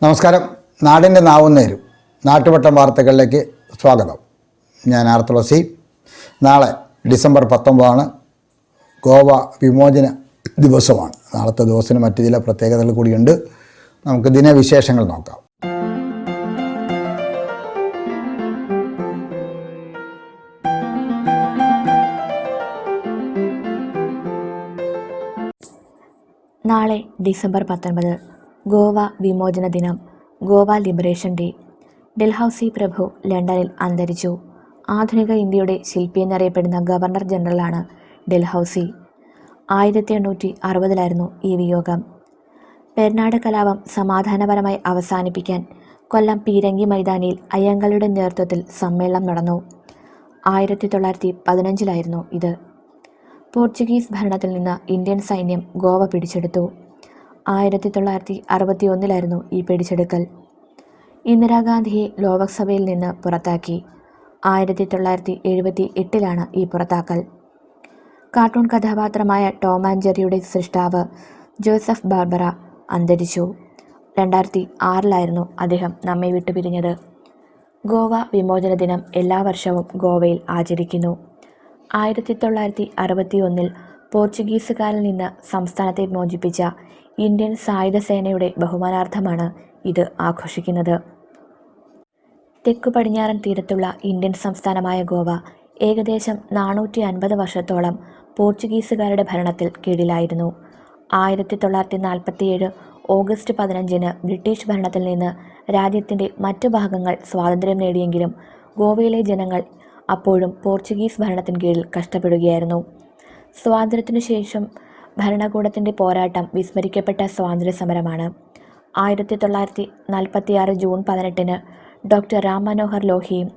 നമസ്കാരം. നാടിൻ്റെ നാവുന്നേരും നാട്ടുവട്ടം വാർത്തകളിലേക്ക് സ്വാഗതം. ഞാൻ ആർ തുളസി. നാളെ ഡിസംബർ 19 ഗോവ വിമോചന ദിവസമാണ്. നാളത്തെ ദിവസത്തിന് മറ്റു ചില പ്രത്യേകതകൾ കൂടിയുണ്ട്. നമുക്ക് ദിനവിശേഷങ്ങൾ നോക്കാം. നാളെ ഡിസംബർ 19 ഗോവ വിമോചന ദിനം, ഗോവ ലിബറേഷൻ ഡേ. ഡൽഹൌസി പ്രഭു ലണ്ടനിൽ അന്തരിച്ചു. ആധുനിക ഇന്ത്യയുടെ ശില്പി എന്നറിയപ്പെടുന്ന ഗവർണർ ജനറലാണ് ഡൽഹൌസി. 1860 ഈ വിയോഗം. പെർനാട് കലാപം സമാധാനപരമായി അവസാനിപ്പിക്കാൻ കൊല്ലം പീരങ്കി മൈതാനിയിൽ അയ്യങ്കാളിയുടെ നേതൃത്വത്തിൽ സമ്മേളനം നടന്നു. 1915 ഇത്. പോർച്ചുഗീസ് ഭരണത്തിൽ നിന്ന് ഇന്ത്യൻ സൈന്യം ഗോവ പിടിച്ചെടുത്തു. 1961 ഈ പിടിച്ചെടുക്കൽ. ഇന്ദിരാഗാന്ധിയെ ലോക്സഭയിൽ നിന്ന് പുറത്താക്കി. 1978 ഈ പുറത്താക്കൽ. കാർട്ടൂൺ കഥാപാത്രമായ ടോം ആൻഡ് ജെറിയുടെ സൃഷ്ടാവ് ജോസഫ് ബാർബറ അന്തരിച്ചു. 2006 അദ്ദേഹം നമ്മെ വിട്ടുപിരിഞ്ഞത്. ഗോവ വിമോചന ദിനം എല്ലാ വർഷവും ഗോവയിൽ ആചരിക്കുന്നു. 1961 പോർച്ചുഗീസുകാരിൽ നിന്ന് സംസ്ഥാനത്തെ മോചിപ്പിച്ച ഇന്ത്യൻ സായുധ സേനയുടെ ബഹുമാനാർത്ഥമാണ് ഇത് ആഘോഷിക്കുന്നത്. തെക്കു പടിഞ്ഞാറൻ തീരത്തുള്ള ഇന്ത്യൻ സംസ്ഥാനമായ ഗോവ ഏകദേശം 450 വർഷത്തോളം പോർച്ചുഗീസുകാരുടെ ഭരണത്തിൽ കീഴിലായിരുന്നു. 1947 ഓഗസ്റ്റ് 15 ബ്രിട്ടീഷ് ഭരണത്തിൽ നിന്ന് രാജ്യത്തിൻ്റെ മറ്റു ഭാഗങ്ങൾ സ്വാതന്ത്ര്യം നേടിയെങ്കിലും ഗോവയിലെ ജനങ്ങൾ അപ്പോഴും പോർച്ചുഗീസ് ഭരണത്തിന് കീഴിൽ കഷ്ടപ്പെടുകയായിരുന്നു. സ്വാതന്ത്ര്യത്തിനു ശേഷം ഭരണകൂടത്തിൻ്റെ പോരാട്ടം വിസ്മരിക്കപ്പെട്ട സ്വാതന്ത്ര്യ സമരമാണ്. 1946 ജൂൺ 18 ഡോക്ടർ റാം മനോഹർ ലോഹിയും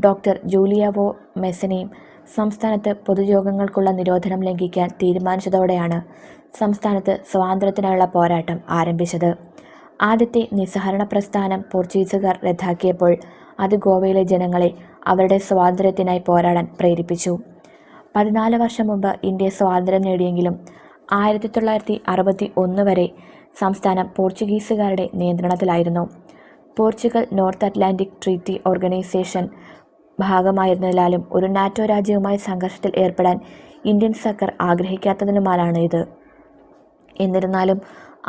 ഡോക്ടർ ജൂലിയാവോ മെസനയും സംസ്ഥാനത്ത് പൊതുയോഗങ്ങൾക്കുള്ള നിരോധനം ലംഘിക്കാൻ തീരുമാനിച്ചതോടെയാണ് സംസ്ഥാനത്ത് സ്വാതന്ത്ര്യത്തിനായുള്ള പോരാട്ടം ആരംഭിച്ചത്. ആദ്യത്തെ നിസ്സഹരണ പ്രസ്ഥാനം പോർച്ചുഗീസുകാർ റദ്ദാക്കിയപ്പോൾ അത് ഗോവയിലെ ജനങ്ങളെ അവരുടെ സ്വാതന്ത്ര്യത്തിനായി പോരാടാൻ പ്രേരിപ്പിച്ചു. 14 വർഷം മുമ്പ് ഇന്ത്യ സ്വാതന്ത്ര്യം നേടിയെങ്കിലും 1961 വരെ സംസ്ഥാനം പോർച്ചുഗീസുകാരുടെ നിയന്ത്രണത്തിലായിരുന്നു. Portugal North Atlantic Treaty Organisation ഭാഗമായിരുന്നതിനാലും ഒരു നാറ്റോ രാജ്യവുമായി സംഘർഷത്തിൽ ഏർപ്പെടാൻ ഇന്ത്യൻ സർക്കാർ ആഗ്രഹിക്കാത്തതിനുമാലാണ് ഇത്. എന്നിരുന്നാലും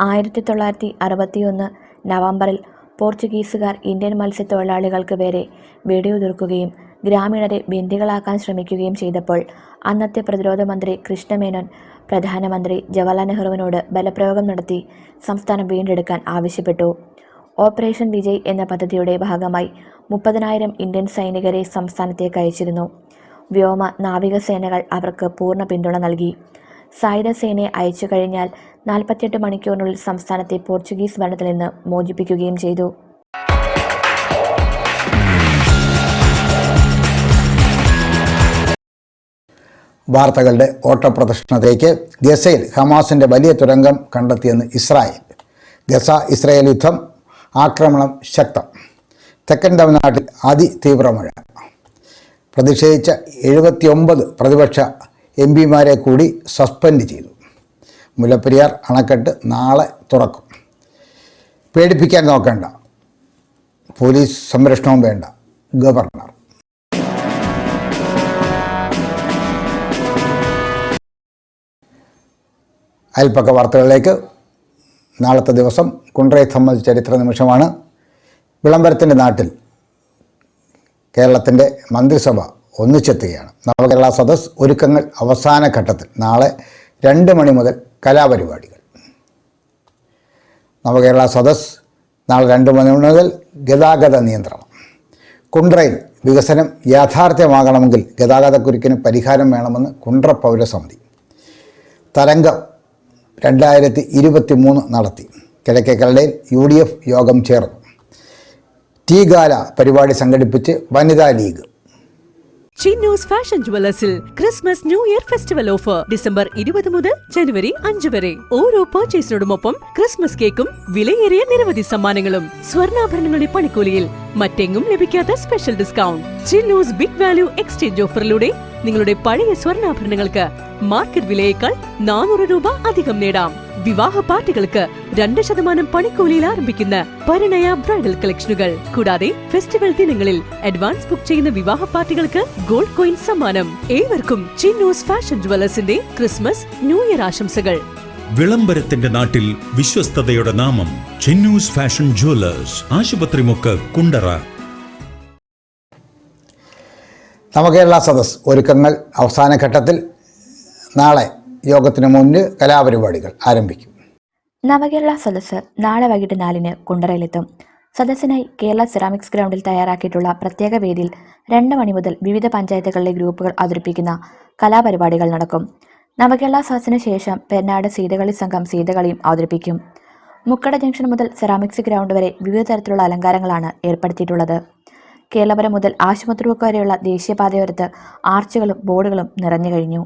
1961 നവംബറിൽ പോർച്ചുഗീസുകാർ ഇന്ത്യൻ മത്സ്യത്തൊഴിലാളികൾക്ക് വരെ വെടിയുതിർക്കുകയും ഗ്രാമീണരെ ബന്ദികളാക്കാൻ ശ്രമിക്കുകയും ചെയ്തപ്പോൾ അന്നത്തെ പ്രതിരോധ മന്ത്രി കൃഷ്ണമേനോൻ പ്രധാനമന്ത്രി ജവഹർലാൽ നെഹ്റുവിനോട് ബലപ്രയോഗം നടത്തി സംസ്ഥാനം വീണ്ടെടുക്കാൻ ആവശ്യപ്പെട്ടു. ഓപ്പറേഷൻ വിജയ് എന്ന പദ്ധതിയുടെ ഭാഗമായി 30,000 ഇന്ത്യൻ സൈനികരെ സംസ്ഥാനത്തേക്ക് അയച്ചിരുന്നു. വ്യോമ നാവികസേനകൾ അവർക്ക് പൂർണ്ണ പിന്തുണ നൽകി. സായുധ സേനയെ അയച്ചു കഴിഞ്ഞാൽ 48 മണിക്കൂറിനുള്ളിൽ സംസ്ഥാനത്തെ പോർച്ചുഗീസ് ഭരണത്തിൽ നിന്ന് മോചിപ്പിക്കുകയും ചെയ്തു. വാർത്തകളുടെ ഓട്ടപ്രദർശനത്തിലേക്ക്. ഗസയിൽ ഹമാസിൻ്റെ വലിയ തുരങ്കം കണ്ടെത്തിയെന്ന് ഇസ്രായേൽ. ഗസ ഇസ്രായേൽ യുദ്ധം, ആക്രമണം ശക്തം. തെക്കൻ തമിഴ്നാട്ടിൽ അതിതീവ്ര മഴ. പ്രതിഷേധിച്ച 79 പ്രതിപക്ഷ MP-മാരെ കൂടി സസ്പെൻഡ് ചെയ്തു. മുല്ലപ്പെരിയാർ അണക്കെട്ട് നാളെ തുറക്കും. പേടിപ്പിക്കാൻ നോക്കേണ്ട, പോലീസ് സംരക്ഷണവും വേണ്ട, ഗവർണർ. അയൽപ്പക്ക വാർത്തകളിലേക്ക്. നാളത്തെ ദിവസം കുണ്ട്രയെ സംബന്ധിച്ച ചരിത്ര നിമിഷമാണ്. വിളംബരത്തിൻ്റെ നാട്ടിൽ കേരളത്തിൻ്റെ മന്ത്രിസഭ ഒന്നിച്ചെത്തുകയാണ്. നവകേരള സദസ് ഒരുക്കങ്ങൾ അവസാന ഘട്ടത്തിൽ. നാളെ 2 മണി മുതൽ കലാപരിപാടികൾ. നവകേരള സദസ് നാളെ 2 മണി മുതൽ. ഗതാഗത നിയന്ത്രണം. കുണ്ട്രയിൽ വികസനം യാഥാർത്ഥ്യമാകണമെങ്കിൽ ഗതാഗതക്കുരുക്കിന് പരിഹാരം വേണമെന്ന് കുണ്ട്ര പൗരസമിതി. തരംഗം 2023 നടത്തി. കിഴക്കേക്കരയിൽ UDF യോഗം ചേർന്നു. ടീഗാല പരിപാടി സംഘടിപ്പിച്ച് വനിതാ ലീഗ്. ചിന്നൂസ് ഫാഷൻ ജുവലേഴ്സിൽ Christmas new year festival offer December 20 മുതൽ ജനുവരി 5 വരെ. ഓരോ പർച്ചേസിനോടുമൊപ്പം ക്രിസ്മസ് കേക്കും വിലയേറിയ നിരവധി സമ്മാനങ്ങളും സ്വർണ്ണാഭരണങ്ങളുടെ പണിക്കൂലിയിൽ മറ്റെങ്ങും ലഭിക്കാത്ത special discount. Chinnus big value exchange ഓഫറിലൂടെ നിങ്ങളുടെ പഴയ സ്വർണ്ണാഭരണങ്ങൾക്ക് മാർക്കറ്റ് വിലയേക്കാൾ 400 രൂപ അധികം നേടാം. വിവാഹ പാർട്ടികൾക്ക് 2% പണിക്കൂലിയിൽ ആരംഭിക്കുന്ന പരിണയ ബ്രൈഡൽ കളക്ഷനുകൾ. കൂടാതെ ഫെസ്റ്റിവൽ ദിനങ്ങളിൽ അഡ്വാൻസ് ബുക്ക് ചെയ്യുന്ന വിവാഹ പാർട്ടികൾക്ക് ഗോൾഡ് കോയിൻ സമ്മാനം. ഏവർക്കും ചിന്നൂസ് ഫാഷൻ ജുവലേഴ്സിന്റെ ക്രിസ്മസ് ന്യൂ ഇയർ ആശംസകൾ. വിളംബരത്തിന്റെ നാട്ടിൽ വിശ്വസ്തതയുടെ നാമം ചിന്നൂസ് ഫാഷൻ ജുവലേഴ്സ്, ആശുപത്രിമുക്ക്, കുണ്ടറ. നവകേരള സദസ് ഒരുക്കങ്ങൾ അവസാന ഘട്ടത്തിൽ. നാളെ യോഗത്തിന് മുൻപ് കലാപരിപാടികൾ ആരംഭിക്കും. നവകേരള സദസ്സ് നാളെ വൈകിട്ട് 4-ന് കുണ്ടറയിലെത്തും. സദസ്സിനായി കേരള സെറാമിക്സ് ഗ്രൗണ്ടിൽ തയ്യാറാക്കിയിട്ടുള്ള പ്രത്യേക വേദിയിൽ 2 മണി മുതൽ വിവിധ പഞ്ചായത്തുകളിലെ ഗ്രൂപ്പുകൾ അവതരിപ്പിക്കുന്ന കലാപരിപാടികൾ നടക്കും. നവകേരള സദസ്സിന് ശേഷം പെരുന്നാട് സീതകളി സംഘം സീതകളിയും അവതരിപ്പിക്കും. മുക്കട ജംഗ്ഷൻ മുതൽ സെറാമിക്സ് ഗ്രൗണ്ട് വരെ വിവിധ തരത്തിലുള്ള അലങ്കാരങ്ങളാണ് ഏർപ്പെടുത്തിയിട്ടുള്ളത്. കേരളപുരം മുതൽ ആശുപത്രിമുക്ക് വരെയുള്ള ദേശീയപാതയോരത്ത് ആർച്ചുകളും ബോർഡുകളും നിറഞ്ഞു കഴിഞ്ഞു.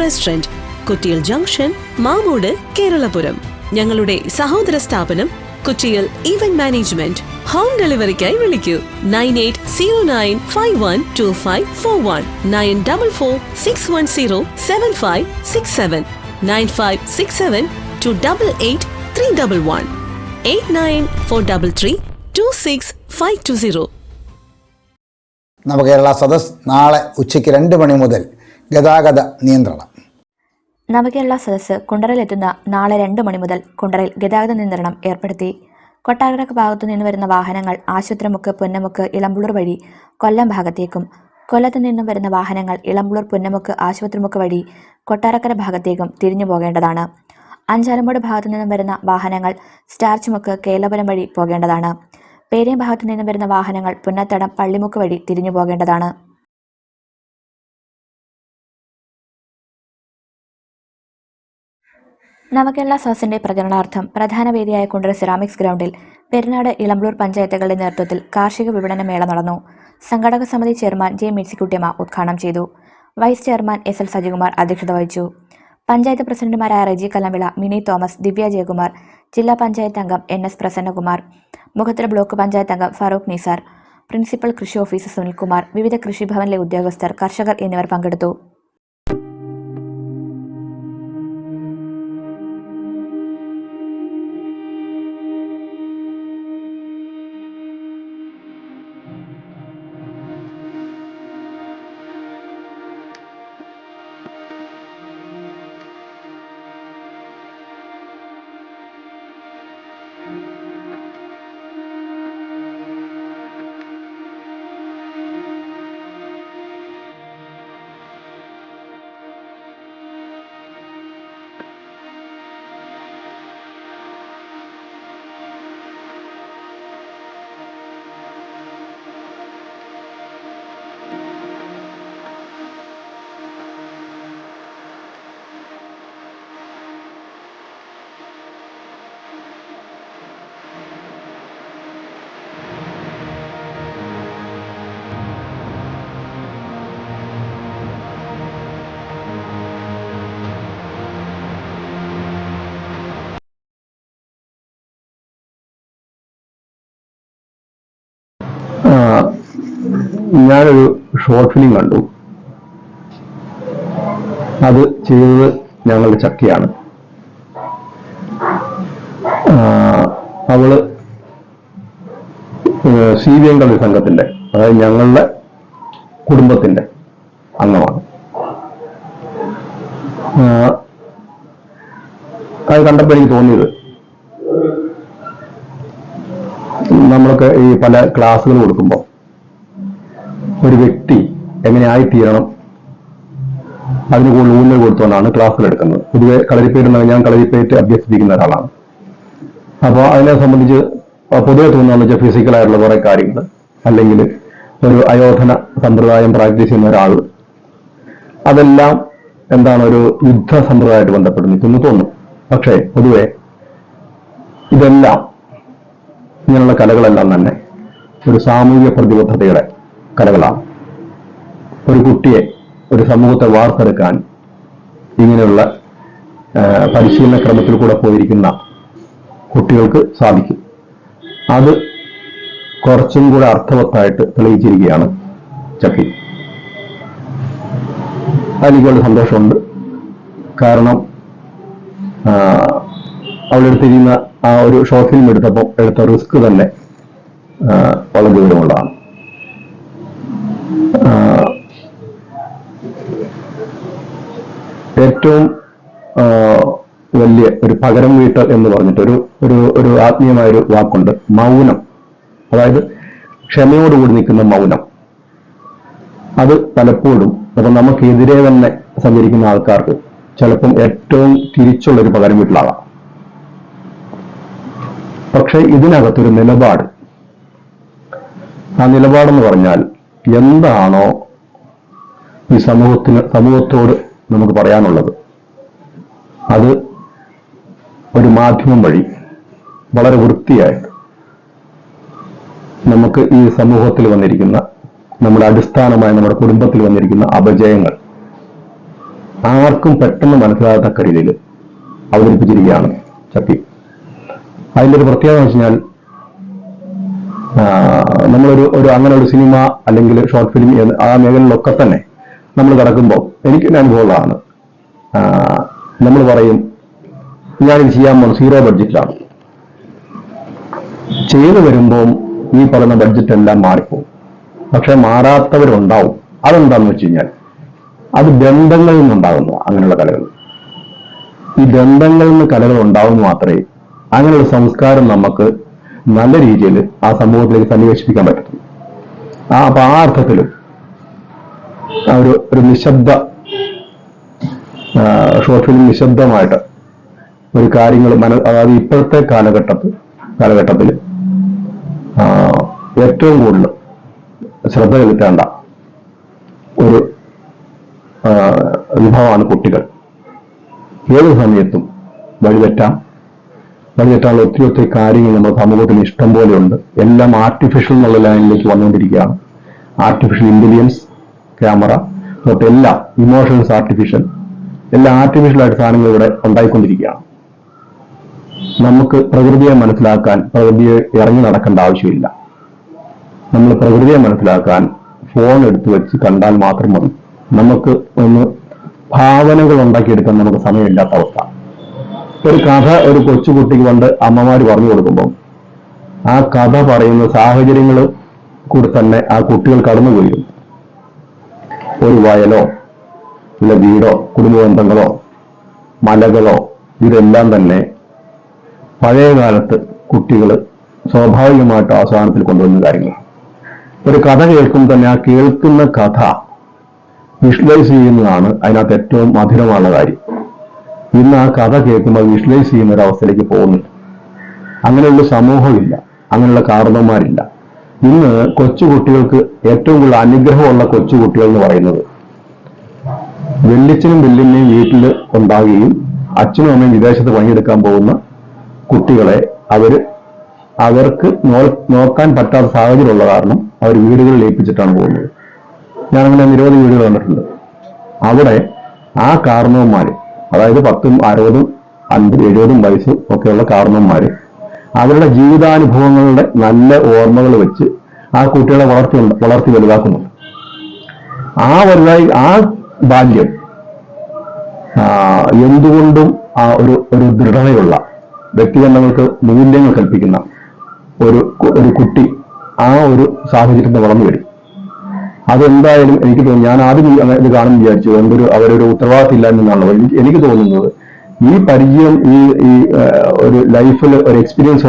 റെസ്റ്റോറന്റ്, കൊട്ടിയിൽ ജംഗ്ഷൻ, മാമൂട്, കേരളപുരം. ഞങ്ങളുടെ സഹോദര സ്ഥാപനം കൊച്ചിയിൽ ഈവന്റ് മാനേജ്മെന്റ്. ഹോം ഡെലിവറിക്കായി വിളിക്കൂ 9809512541 9446107567 9567288311 8943326520. നവകേരള സദസ് നാളെ ഉച്ചയ്ക്ക് 2 മണി മുതൽ ഗതാഗത നിയന്ത്രണം. നവകേരള സദസ്സ് കുണ്ടറയിലെത്തുന്ന നാളെ 2 മണി മുതൽ കുണ്ടറയിൽ ഗതാഗത നിയന്ത്രണം ഏർപ്പെടുത്തി. കൊട്ടാരക്കര ഭാഗത്തു നിന്ന് വരുന്ന വാഹനങ്ങൾ ആശുപത്രിമുക്ക്, പുന്നമുക്ക്, ഇളമ്പുള്ളൂർ വഴി കൊല്ലം ഭാഗത്തേക്കും, കൊല്ലത്തു നിന്നും വരുന്ന വാഹനങ്ങൾ ഇളമ്പുള്ളൂർ, പുന്നമുക്ക്, ആശുപത്രിമുക്ക് വഴി കൊട്ടാരക്കര ഭാഗത്തേക്കും തിരിഞ്ഞു പോകേണ്ടതാണ്. അഞ്ചാലമ്പൂട് ഭാഗത്തു നിന്നും വരുന്ന വാഹനങ്ങൾ സ്റ്റാർച്ചുമുക്ക്, കേരളപുരം വഴി പോകേണ്ടതാണ്. പേരയം ഭാഗത്തു നിന്നും വരുന്ന വാഹനങ്ങൾ പുന്നത്തടം, പള്ളിമുക്ക് വഴി തിരിഞ്ഞു പോകേണ്ടതാണ്. നവകേരള സദസ്സിന്റെ പ്രചരണാർത്ഥം പ്രധാന വേദിയായ കുണ്ടറ സെറാമിക്സ് ഗ്രൗണ്ടിൽ പെരുന്നാട്, ഇളമ്പുള്ളൂർ പഞ്ചായത്തുകളുടെ നേതൃത്വത്തിൽ കാർഷിക വിപണന മേള നടന്നു. സംഘാടക സമിതി ചെയർമാൻ ജെ മേഴ്സിക്കുട്ടിയമ്മ ഉദ്ഘാടനം ചെയ്തു. Vice chairman S L Sajikumar അധ്യക്ഷത വഹിച്ചു. പഞ്ചായത്ത് പ്രസിഡന്റുമാരായ റെജി കല്ലമ്പിള, മിനി തോമസ്, ദിവ്യ ജയകുമാർ, ജില്ലാ പഞ്ചായത്ത് അംഗം NS പ്രസന്നകുമാർ, മുഖത്തല ബ്ലോക്ക് പഞ്ചായത്ത് അംഗം ഫറൂഖ് നിസാർ, പ്രിൻസിപ്പൽ കൃഷി ഓഫീസർ സുനിൽകുമാർ, വിവിധ കൃഷിഭവനിലെ ഉദ്യോഗസ്ഥർ, കർഷകർ എന്നിവർ പങ്കെടുത്തു. ഞാനൊരു ഷോർട്ട് ഫിലിം കണ്ടു. അത് ചെയ്തത് ഞങ്ങളുടെ ചക്കയാണ്. അവള് സീവേങ്കൽ സംഘത്തിന്റെ, അതായത് ഞങ്ങളുടെ കുടുംബത്തിന്റെ അംഗമാണ്. അത് കണ്ടപ്പോൾ എനിക്ക് തോന്നിയത് നമ്മളൊക്കെ ഈ പല ക്ലാസ്സുകൾ കൊടുക്കുമ്പോൾ ഒരു വ്യക്തി എങ്ങനെ ആയിത്തീരണം അതിന് കൂടുതൽ ഊന്നൽ കൊടുത്തുകൊണ്ടാണ് ക്ലാസ്സുകൾ എടുക്കുന്നത്. പൊതുവെ കളരിപ്പയറ്റ് ഞാൻ കളരിപ്പയറ്റ് അഭ്യസിപ്പിക്കുന്ന ഒരാളാണ്. അപ്പോൾ അതിനെ സംബന്ധിച്ച് പൊതുവെ തോന്നുന്നതെന്ന് വെച്ചാൽ ഫിസിക്കലായിട്ടുള്ള കുറെ കാര്യങ്ങൾ, അല്ലെങ്കിൽ ഒരു അയോധന സമ്പ്രദായം പ്രാക്ടീസ് ചെയ്യുന്ന ഒരാൾ, അതെല്ലാം എന്താണ് ഒരു യുദ്ധ സമ്പ്രദായമായിട്ട് ബന്ധപ്പെട്ട് നിൽക്കുന്നു തോന്നും. പക്ഷേ പൊതുവെ ഇതെല്ലാം ഇങ്ങനെയുള്ള കലകളെല്ലാം തന്നെ ഒരു സാമൂഹിക പ്രതിബദ്ധതയുടെ കലകളാണ്. ഒരു കുട്ടിയെ, ഒരു സമൂഹത്തെ വാർത്തെടുക്കാൻ ഇങ്ങനെയുള്ള പരിശീലന ക്രമത്തിൽ കൂടെ പോയിരിക്കുന്ന കുട്ടികൾക്ക് സാധിക്കും. അത് കുറച്ചും കൂടെ അർത്ഥവത്തായിട്ട് തെളിയിച്ചിരിക്കുകയാണ് ചക്കി. അതെനിക്ക് വളരെ സന്തോഷമുണ്ട്. കാരണം അവളെടുത്തിരിക്കുന്ന ആ ഒരു ഷോർട്ട് ഫിലിം എടുത്ത റിസ്ക് തന്നെ വളരെ ഗൗരവമുള്ളതാണ്. ഏറ്റവും വലിയ ഒരു പകരം വീട്ടൽ എന്ന് പറഞ്ഞിട്ട് ഒരു ആത്മീയമായൊരു വാക്കുണ്ട്, മൗനം. അതായത് ക്ഷമയോടുകൂടി നിൽക്കുന്ന മൗനം. അത് പലപ്പോഴും അപ്പം നമുക്കെതിരെ തന്നെ സഞ്ചരിക്കുന്ന ആൾക്കാർക്ക് ചിലപ്പം ഏറ്റവും തിരിച്ചുള്ളൊരു പകരം വീട്ടിലാകാം. പക്ഷെ ഇതിനകത്തൊരു നിലപാട്, ആ നിലപാടെന്ന് പറഞ്ഞാൽ എന്താണോ ഈ സമൂഹത്തോട് നമുക്ക് പറയാനുള്ളത്, അത് ഒരു മാധ്യമം വഴി വളരെ വൃത്തിയായിട്ട് നമുക്ക് ഈ സമൂഹത്തിൽ വന്നിരിക്കുന്ന, നമ്മുടെ അടിസ്ഥാനമായ നമ്മുടെ കുടുംബത്തിൽ വന്നിരിക്കുന്ന അപജയങ്ങൾ ആർക്കും പെട്ടെന്ന് മനസ്സിലാകത്തക്ക രീതിയിൽ അവതരിപ്പിച്ചിരിക്കുകയാണ് ചക്കി. അതിൻ്റെ ഒരു പ്രത്യേകത എന്ന് വെച്ച് കഴിഞ്ഞാൽ, നമ്മളൊരു അങ്ങനെ ഒരു സിനിമ അല്ലെങ്കിൽ ഷോർട്ട് ഫിലിം ആ മേഖലയിലൊക്കെ തന്നെ നമ്മൾ കിടക്കുമ്പോൾ എനിക്ക് അനുഭവമുള്ളതാണ്. നമ്മൾ പറയും ഞാനിത് ചെയ്യാൻ പോകുന്നത് 0 ബഡ്ജറ്റിലാണ്. ചെയ്തു വരുമ്പോൾ ഈ പറയുന്ന ബഡ്ജറ്റ് എല്ലാം മാറിപ്പോകും. പക്ഷെ മാറാത്തവരുണ്ടാവും. അതെന്താന്ന് വെച്ച് കഴിഞ്ഞാൽ അത് ബന്ധങ്ങളിൽ നിന്നുണ്ടാകുന്നു. അങ്ങനെയുള്ള കലകൾ, ഈ ബന്ധങ്ങളിൽ നിന്ന് കലകൾ ഉണ്ടാവുന്ന മാത്രമേ അങ്ങനെയുള്ള സംസ്കാരം നമുക്ക് നല്ല രീതിയിൽ ആ സമൂഹത്തിലേക്ക് സന്നിവേശിപ്പിക്കാൻ പറ്റത്തുള്ളൂ. അപ്പൊ ആ അർത്ഥത്തിലും ഒരു നിശബ്ദ ഷോർട്ട് ഫിലിം നിശബ്ദമായിട്ട് ഒരു കാര്യങ്ങൾ അതായത് ഇപ്പോഴത്തെ കാലഘട്ടത്തിൽ ഏറ്റവും കൂടുതൽ ശ്രദ്ധ ചെലുത്തേണ്ട ഒരു വിഭവമാണ് കുട്ടികൾ. ഏത് സമയത്തും വഴിതെറ്റാനുള്ള ഒത്തിരി കാര്യങ്ങൾ നമ്മുടെ സമൂഹത്തിൽ ഇഷ്ടം പോലെയുണ്ട്. എല്ലാം ആർട്ടിഫിഷ്യൽ എന്നുള്ള ലൈനിലേക്ക് വന്നുകൊണ്ടിരിക്കുകയാണ്. ആർട്ടിഫിഷ്യൽ ഇന്റലിജൻസ്, ക്യാമറ തൊട്ട് എല്ലാം, ഇമോഷൻസ് ആർട്ടിഫിഷ്യൽ, എല്ലാം ആർട്ടിഫിഷ്യലായിട്ട് സാധനങ്ങൾ ഇവിടെ ഉണ്ടായിക്കൊണ്ടിരിക്കുകയാണ്. നമുക്ക് പ്രകൃതിയെ മനസ്സിലാക്കാൻ പ്രകൃതിയെ ഇറങ്ങി നടക്കേണ്ട ആവശ്യമില്ല. നമ്മൾ പ്രകൃതിയെ മനസ്സിലാക്കാൻ ഫോൺ എടുത്തു വെച്ച് കണ്ടാൽ മാത്രം മതി. നമുക്ക് ഒന്ന് ഭാവനകൾ ഉണ്ടാക്കിയെടുക്കാൻ നമുക്ക് സമയമില്ലാത്ത അവസ്ഥ. ഒരു കഥ ഒരു കൊച്ചുകുട്ടിക്ക് പണ്ട് അമ്മമാര് പറഞ്ഞു കൊടുക്കുമ്പോൾ ആ കഥ പറയുന്ന സാഹചര്യങ്ങൾ കൂടി തന്നെ ആ കുട്ടികൾ കടന്നുപോയിരുന്നു. ഒരു വയലോ ഇല്ല വീടോ കുടുംബ ബന്ധങ്ങളോ മലകളോ ഇതെല്ലാം തന്നെ പഴയ കാലത്ത് കുട്ടികൾ സ്വാഭാവികമായിട്ട് ആസ്വാദനത്തിൽ കൊണ്ടുവന്ന കാര്യങ്ങൾ. ഒരു കഥ കേൾക്കുമ്പോൾ തന്നെ ആ കേൾക്കുന്ന കഥ വിഷ്വലൈസ് ചെയ്യുന്നതാണ് അതിനകത്ത് ഏറ്റവും മധുരമുള്ള കാര്യം. ഇന്ന് ആ കഥ കേൾക്കുമ്പോൾ വിഷ്വലൈസ് ചെയ്യുന്ന ഒരു അവസ്ഥയിലേക്ക് പോകുന്നില്ല. അങ്ങനെയുള്ള സമൂഹമില്ല, അങ്ങനെയുള്ള കാരണവന്മാരില്ല. ഇന്ന് കൊച്ചുകുട്ടികൾക്ക് ഏറ്റവും കൂടുതൽ അനുഗ്രഹമുള്ള കൊച്ചുകുട്ടികൾ എന്ന് പറയുന്നത് വെല്ലിച്ചനും വെല്ലിമ്മയും വീട്ടിൽ ഉണ്ടാകുകയും അച്ഛനും അമ്മയും വിദേശത്ത് പണിയെടുക്കാൻ പോകുന്ന കുട്ടികളെ അവർക്ക് നോക്കാൻ പറ്റാത്ത സാഹചര്യമുള്ള കാരണം അവർ വീടുകളിൽ ഏൽപ്പിച്ചിട്ടാണ് പോകുന്നത്. ഞാനങ്ങനെ നിരവധി വീടുകൾ കണ്ടിട്ടുണ്ട്. അവിടെ ആ കാരണവന്മാര്, അതായത് 10, 60, 50, 70 വയസ്സും ഒക്കെയുള്ള കാരണവന്മാര് അവരുടെ ജീവിതാനുഭവങ്ങളുടെ നല്ല ഓർമ്മകൾ വെച്ച് ആ കുട്ടികളെ വളർത്തി വലുതാക്കുന്നുണ്ട്. ആ ബാല്യം എന്തുകൊണ്ടും ആ ഒരു ദൃഢതയുള്ള വ്യക്തിബന്ധങ്ങൾക്ക് മൂല്യങ്ങൾ കൽപ്പിക്കുന്ന ഒരു കുട്ടി ആ ഒരു സാഹചര്യത്തിൽ വളർന്നു വരും. അതെന്തായാലും എനിക്ക് തോന്നുന്നു, ഞാൻ ആദ്യം ഇത് കാണും വിചാരിച്ചു അവരൊരു ഉത്തരവാദിത്തം ഇല്ല എന്നാണല്ലോ. എനിക്ക് തോന്നുന്നത് ഈ പരിചയം ഈ ഒരു ലൈഫിൽ ഒരു എക്സ്പീരിയൻസ്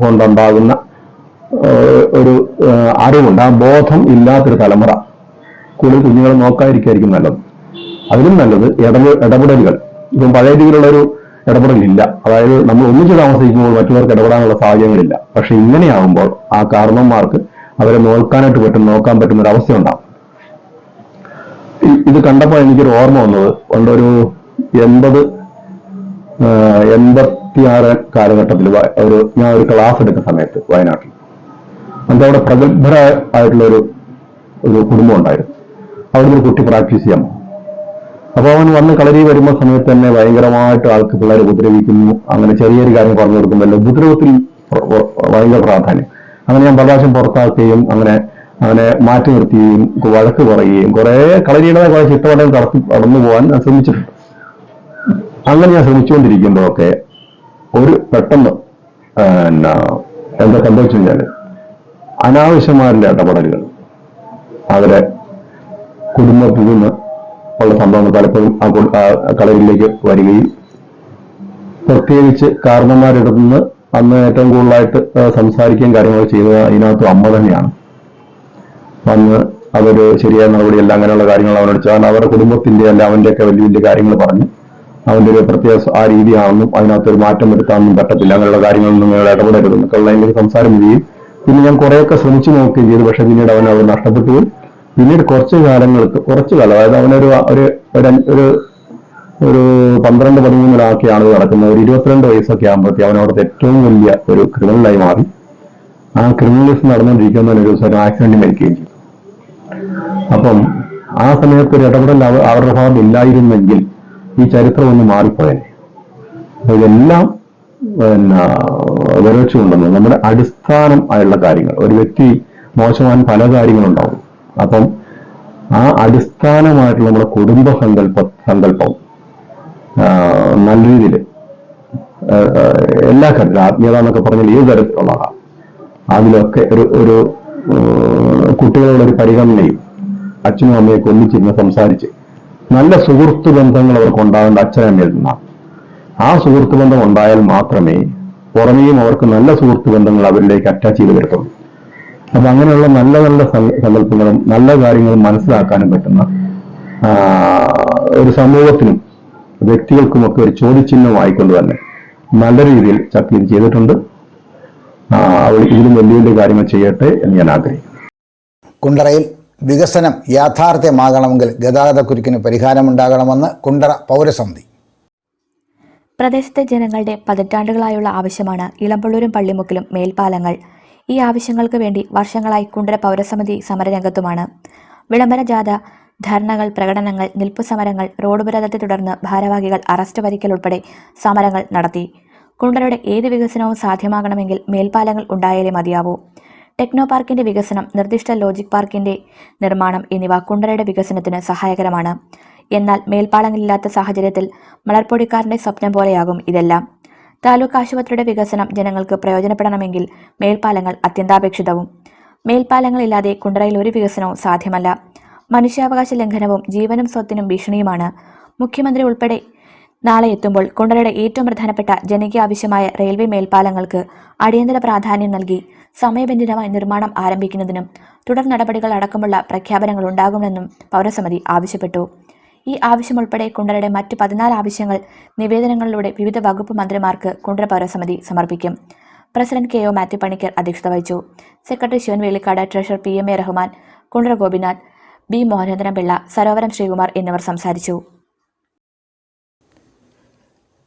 കൊണ്ടുണ്ടാകുന്ന ഒരു അറിവുണ്ട്. ആ ബോധം ഇല്ലാത്തൊരു തലമുറ കൂടുതൽ കുഞ്ഞുങ്ങളെ നോക്കാതിരിക്കായിരിക്കും നല്ലത്. അതിലും നല്ലത് ഇടപെടലുകൾ. ഇപ്പം പഴയ രീതിയിലുള്ളൊരു ഇടപെടലില്ല. അതായത് നമ്മൾ ഒന്നിച്ച് താമസിക്കുമ്പോൾ മറ്റുള്ളവർക്ക് ഇടപെടാനുള്ള സാഹചര്യങ്ങളില്ല. പക്ഷെ ഇങ്ങനെയാകുമ്പോൾ ആ കാരണന്മാർക്ക് അവരെ നോക്കാൻ പറ്റുന്ന ഒരു അവസ്ഥ ഉണ്ടാകും. ഇത് കണ്ടപ്പോൾ എനിക്കൊരു ഓർമ്മ വന്നത് പണ്ടൊരു 86 കാലഘട്ടത്തിൽ ഞാൻ ഒരു ക്ലാസ് എടുക്കുന്ന സമയത്ത് വയനാട്ടിൽ എന്നിട്ട് അവിടെ പ്രഗത്ഭരായിട്ടുള്ള ഒരു കുടുംബം ഉണ്ടായിരുന്നു. അവിടെ ഒരു കുട്ടി പ്രാക്ടീസ് ചെയ്യാൻ പോകും. അപ്പോൾ അവൻ വന്ന് കളരി വരുന്ന സമയത്ത് തന്നെ ഭയങ്കരമായിട്ട് ആൾക്ക് പിള്ളേർ ഉപദ്രവിക്കുന്നു. അങ്ങനെ ചെറിയൊരു കാര്യം പറഞ്ഞു കൊടുക്കുമല്ലോ, ഉപദ്രവത്തിൽ ഭയങ്കര പ്രാധാന്യം. അങ്ങനെ ഞാൻ പ്രകാശം പുറത്താക്കുകയും അങ്ങനെ മാറ്റി നിർത്തുകയും വഴക്ക് പറയുകയും കുറെ കളരിയുടേതായ കുറെ ചിട്ടവട്ടം കടന്നു പോകാൻ ഞാൻ ശ്രമിച്ചിട്ടുണ്ട്. അങ്ങനെ ഞാൻ ശ്രമിച്ചുകൊണ്ടിരിക്കുമ്പോഴൊക്കെ പെട്ടെന്ന് എന്താ സംഭവിച്ചു കഴിഞ്ഞാൽ അനാവശ്യമായുള്ള ഇടപെടലുകൾ അവരെ കുടുംബത്തിൽ നിന്ന് ഉള്ള സംഭവങ്ങൾ പലപ്പോഴും കളരിയിലേക്ക് വരികയും പ്രത്യേകിച്ച് കാരണന്മാരുടെ നിന്ന് അന്ന് ഏറ്റവും കൂടുതലായിട്ട് സംസാരിക്കുകയും കാര്യങ്ങൾ ചെയ്യുന്നത് അതിനകത്ത് അമ്മ തന്നെയാണ്. വന്ന് അവര് ശരിയായ നടപടിയല്ല അങ്ങനെയുള്ള കാര്യങ്ങൾ അവനോട് കാരണം അവരുടെ കുടുംബത്തിന്റെ അല്ല അവന്റെയൊക്കെ വലിയ വലിയ കാര്യങ്ങൾ പറഞ്ഞ് അവന്റെ ഒരു പ്രത്യേക ആ രീതിയാണെന്നും അതിനകത്തൊരു മാറ്റം വരുത്താനൊന്നും പറ്റത്തില്ല, അങ്ങനെയുള്ള കാര്യങ്ങളൊന്നും നിങ്ങൾ ഇടപെടരുതെന്നൊക്കെയുള്ള അതിന്റെ സംസാരം വരികയും പിന്നെ ഞാൻ കുറേയൊക്കെ ശ്രമിച്ചു നോക്കുകയും ചെയ്തു. പക്ഷെ പിന്നീട് അവൻ നഷ്ടപ്പെട്ടു പോയി. പിന്നീട് കുറച്ചു കാലം അതായത് അവനൊരു 12-13 ആളുകൾ നടക്കുന്ന ഒരു 22 വയസ്സൊക്കെ ആകുമ്പോഴത്തേ അവനവിടുത്തെ ഏറ്റവും വലിയ ഒരു ക്രിമിനലായി മാറി. ആ ക്രിമിനലിസം നടന്നുകൊണ്ടിരിക്കുന്ന ഒരു ദിവസം ആക്സിഡന്റ് മരിക്കുകയും ചെയ്തു. അപ്പം ആ സമയത്ത് ഒരു ഇടപെടൽ അവരുടെ ഭാഗത്ത് ഇല്ലായിരുന്നെങ്കിൽ ഈ ചരിത്രം ഒന്ന് മാറിപ്പോയനെ. ഇതെല്ലാം വിവരിച്ചുകൊണ്ടുവന്ന് നമ്മുടെ അടിസ്ഥാനം ആയുള്ള കാര്യങ്ങൾ. ഒരു വ്യക്തി മോശമാൻ പല കാര്യങ്ങളുണ്ടാവും. അപ്പം ആ അടിസ്ഥാനമായിട്ടുള്ള നമ്മുടെ കുടുംബ സങ്കല്പം നല്ല രീതിയിൽ എല്ലാ കാര്യത്തിലും ആത്മീയത എന്നൊക്കെ പറഞ്ഞാൽ ഏത് തരത്തിലുള്ളതാണ് അതിലൊക്കെ ഒരു കുട്ടികളുടെ പരിഗണനയും അച്ഛനും അമ്മയൊക്കെ ഒന്നിച്ചിരുന്ന് സംസാരിച്ച് നല്ല സുഹൃത്ത് ബന്ധങ്ങൾ അവർക്ക് ഉണ്ടാകേണ്ട അച്ഛനമ്മയിൽ നിന്നാണ്. ആ സുഹൃത്ത് ബന്ധം ഉണ്ടായാൽ മാത്രമേ പുറമേയും അവർക്ക് നല്ല സുഹൃത്ത് ബന്ധങ്ങൾ അവരിലേക്ക് അറ്റാച്ച് ചെയ്ത് വരത്തുള്ളൂ. അപ്പൊ അങ്ങനെയുള്ള നല്ല നല്ല സങ്കല്പങ്ങളും നല്ല കാര്യങ്ങളും മനസ്സിലാക്കാനും പറ്റുന്ന ഒരു സമൂഹത്തിനും വ്യക്തികൾക്കുമൊക്കെ ഒരു ചോദ്യചിഹ്നമായിക്കൊണ്ട് തന്നെ നല്ല രീതിയിൽ ചക്ക ചെയ്തിട്ടുണ്ട്. അവർ ഇതിലും വലിയ വലിയ കാര്യങ്ങൾ ചെയ്യട്ടെ എന്ന് ഞാൻ ആഗ്രഹിക്കുന്നു. കുണ്ടറയിൽ വികസനം യാഥാർത്ഥ്യമാകണമെങ്കിൽ ഗതാഗതക്കുരുക്കിന് പരിഹാരമുണ്ടാകണമെന്ന് കുണ്ടറ പൗരസമിതി. പ്രദേശത്തെ ജനങ്ങളുടെ പതിറ്റാണ്ടുകളായുള്ള ആവശ്യമാണ് ഇളമ്പള്ളൂരും പള്ളിമുക്കിലും മേൽപ്പാലങ്ങൾ. ഈ ആവശ്യങ്ങൾക്ക് വേണ്ടി വർഷങ്ങളായി കുണ്ടറ പൗരസമിതി സമരരംഗത്തുമാണ്. വിളംബര ജാഥ, ധർണകൾ, പ്രകടനങ്ങൾ, നിൽപ്പുസമരങ്ങൾ, റോഡ് ഉപരോധത്തെ തുടർന്ന് ഭാരവാഹികൾ അറസ്റ്റ് വരിക്കൽ ഉൾപ്പെടെ സമരങ്ങൾ നടത്തി. കുണ്ടറയുടെ ഏത് വികസനവും സാധ്യമാകണമെങ്കിൽ മേൽപ്പാലങ്ങൾ ഉണ്ടായാലേ മതിയാവൂ. ടെക്നോ പാർക്കിന്റെ വികസനം, നിർദ്ദിഷ്ട ലോജിക് പാർക്കിന്റെ നിർമ്മാണം എന്നിവ കുണ്ടറയുടെ വികസനത്തിന് സഹായകരമാണ്. എന്നാൽ മേൽപ്പാലങ്ങളില്ലാത്ത സാഹചര്യത്തിൽ മലർപ്പൊടിക്കാരന്റെ സ്വപ്നം പോലെയാകും ഇതെല്ലാം. താലൂക്ക് ആശുപത്രിയുടെ വികസനം ജനങ്ങൾക്ക് പ്രയോജനപ്പെടണമെങ്കിൽ മേൽപ്പാലങ്ങൾ അത്യന്താപേക്ഷിതവും. മേൽപ്പാലങ്ങളില്ലാതെ കുണ്ടറയിൽ ഒരു വികസനവും സാധ്യമല്ല. മനുഷ്യാവകാശ ലംഘനവും ജീവനും സ്വത്തിനും ഭീഷണിയുമാണ്. മുഖ്യമന്ത്രി ഉൾപ്പെടെ നാളെ എത്തുമ്പോൾ കുണ്ടറയുടെ ഏറ്റവും പ്രധാനപ്പെട്ട ജനകീയ ആവശ്യമായ റെയിൽവേ മേൽപ്പാലങ്ങൾക്ക് അടിയന്തര പ്രാധാന്യം നൽകി സമയബന്ധിതമായി നിർമ്മാണം ആരംഭിക്കുന്നതിനും തുടർ നടപടികൾ അടക്കമുള്ള പ്രഖ്യാപനങ്ങൾ ഉണ്ടാകുമെന്നും പൗരസമിതി ആവശ്യപ്പെട്ടു. ഈ ആവശ്യമുൾപ്പെടെ കുണ്ടറയുടെ മറ്റ് 14 ആവശ്യങ്ങൾ നിവേദനങ്ങളിലൂടെ വിവിധ വകുപ്പ് മന്ത്രിമാർക്ക് കുണ്ടറ പൗരസമിതി സമർപ്പിക്കും. പ്രസിഡന്റ് KO മാത്യു പണിക്കർ അധ്യക്ഷത വഹിച്ചു. Secretary Shivan Velikkad, treasurer PMA Rahman, Kundara Gopinath, B Mohanendran Pillai, Sarovaram Sreekumar എന്നിവർ സംസാരിച്ചു.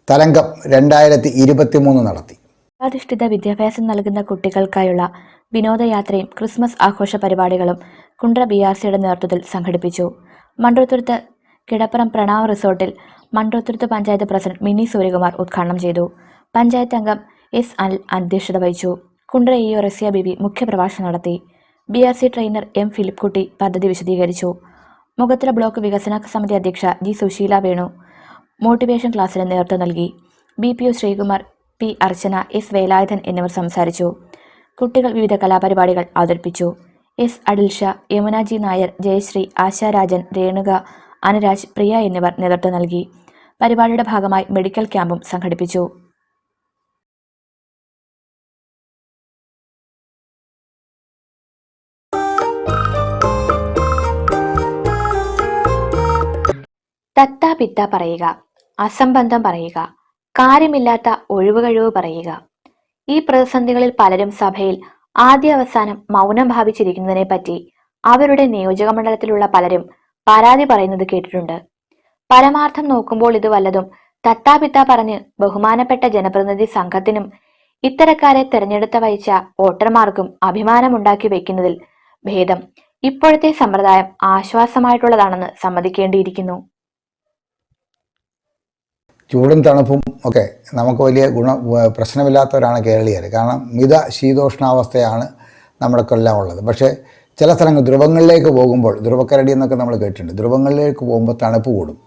തരംഗം 2023 നടത്തി. അധിഷ്ഠിത വിദ്യാഭ്യാസം നൽകുന്ന കുട്ടികൾക്കായുള്ള വിനോദയാത്രയും ക്രിസ്മസ് ആഘോഷ പരിപാടികളും കുണ്ടറ BRCയുടെ നേതൃത്വത്തിൽ സംഘടിപ്പിച്ചു. മണ്ടോത്തുരുത്ത് കിടപ്പുറം പ്രണാവ് റിസോർട്ടിൽ മണ്ടോത്തുരുത്ത് പഞ്ചായത്ത് പ്രസിഡന്റ് മിനി സൂര്യകുമാർ ഉദ്ഘാടനം ചെയ്തു. പഞ്ചായത്ത് അംഗം S അനിൽ അധ്യക്ഷത വഹിച്ചു. കുണ്ടറ EO റസിയ ബിബി മുഖ്യപ്രഭാഷണം നടത്തി. BRC ട്രെയിനർ M ഫിലിപ്പ് കുട്ടി പദ്ധതി വിശദീകരിച്ചു. മുഖത്തല ബ്ലോക്ക് വികസന സമിതി അധ്യക്ഷ G സുശീല വേണു മോട്ടിവേഷൻ ക്ലാസ്സിന് നേതൃത്വം നൽകി. BPO ശ്രീകുമാർ, P അർച്ചന, S വേലായുധൻ എന്നിവർ സംസാരിച്ചു. കുട്ടികൾ വിവിധ കലാപരിപാടികൾ അവതരിപ്പിച്ചു. S അഡിൽഷ, യമുന G നായർ, ജയശ്രീ, ആശാരാജൻ, രേണുക, അനുരാജ്, പ്രിയ എന്നിവർ നേതൃത്വം നൽകി. പരിപാടിയുടെ ഭാഗമായി മെഡിക്കൽ ക്യാമ്പും സംഘടിപ്പിച്ചു. തത്താ പിത്ത പറയുക, അസംബന്ധം പറയുക, കാര്യമില്ലാത്ത ഒഴിവുകഴിവ് പറയുക. ഈ പ്രതിസന്ധികളിൽ പലരും സഭയിൽ ആദ്യ അവസാനം മൗനം ഭാവിച്ചിരിക്കുന്നതിനെ പറ്റി അവരുടെ നിയോജകമണ്ഡലത്തിലുള്ള പലരും പരാതി പറയുന്നത് കേട്ടിട്ടുണ്ട്. പരമാർത്ഥം നോക്കുമ്പോൾ ഇത് വല്ലതും തത്താപിത്ത പറഞ്ഞ് ബഹുമാനപ്പെട്ട ജനപ്രതിനിധി സംഘത്തിനും ഇത്തരക്കാരെ തെരഞ്ഞെടുത്ത വഹിച്ച വോട്ടർമാർക്കും അഭിമാനമുണ്ടാക്കി വെക്കുന്നതിൽ ഭേദം ഇപ്പോഴത്തെ സമ്പ്രദായം ആശ്വാസമായിട്ടുള്ളതാണെന്ന് സമ്മതിക്കേണ്ടിയിരിക്കുന്നു. ചൂടും തണുപ്പും ഒക്കെ നമുക്ക് വലിയ പ്രശ്നമില്ലാത്തവരാണ് കേരളീയർ. കാരണം മിത ശീതോഷ്ണാവസ്ഥയാണ് നമ്മുടെക്കെല്ലാം ഉള്ളത്. പക്ഷേ ചില സ്ഥലങ്ങൾ ധ്രുവങ്ങളിലേക്ക് പോകുമ്പോൾ, ധ്രുവക്കരടി എന്നൊക്കെ നമ്മൾ കേട്ടിട്ടുണ്ട്, ധ്രുവങ്ങളിലേക്ക് പോകുമ്പോൾ തണുപ്പ് കൂടും.